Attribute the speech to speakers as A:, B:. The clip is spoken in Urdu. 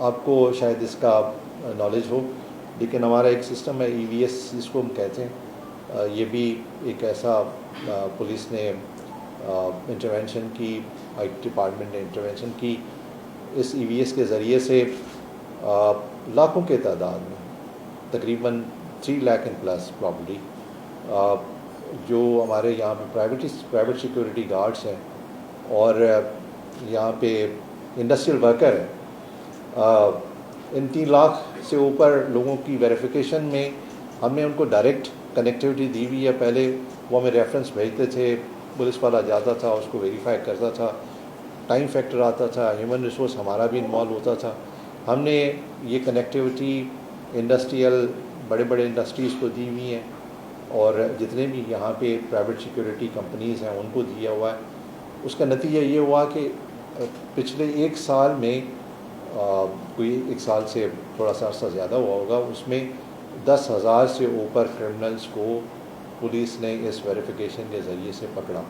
A: آپ کو شاید اس کا نالج ہو، لیکن ہمارا ایک سسٹم ہے EVS جس کو ہم کہتے ہیں، یہ بھی ایک ایسا پولیس نے انٹرونشن کی، آئی ٹی ڈپارٹمنٹ نے انٹرونشن کی، اس EVS کے ذریعے سے لاکھوں کے تعداد میں، تقریباً 3 لاکھ اینڈ پلس پرابلی، جو ہمارے یہاں پہ پرائیویٹ سیکورٹی گارڈز ہیں اور یہاں پہ انڈسٹریل ورکر ہیں، ان 3 لاکھ سے اوپر لوگوں کی ویریفیکیشن میں ہم نے ان کو ڈائریکٹ کنیکٹیوٹی دی ہوئی ہے۔ پہلے وہ ہمیں ریفرنس بھیجتے تھے، پولیس والا جاتا تھا، اس کو ویریفائی کرتا تھا، ٹائم فیکٹر آتا تھا، ہیومن ریسورس ہمارا بھی انوالو ہوتا تھا۔ ہم نے یہ کنیکٹیوٹی انڈسٹریل بڑے بڑے انڈسٹریز کو دی ہوئی ہیں، اور جتنے بھی یہاں پہ پرائیویٹ سیکورٹی کمپنیز ہیں ان کو دیا ہوا ہے۔ اس کا نتیجہ یہ ہوا کہ پچھلے 1 سال میں، کوئی 1 سال سے تھوڑا سا عرصہ زیادہ ہوا ہوگا، اس میں 10,000 سے اوپر کرمنلز کو پولیس نے اس ویریفیکیشن کے ذریعے سے پکڑا۔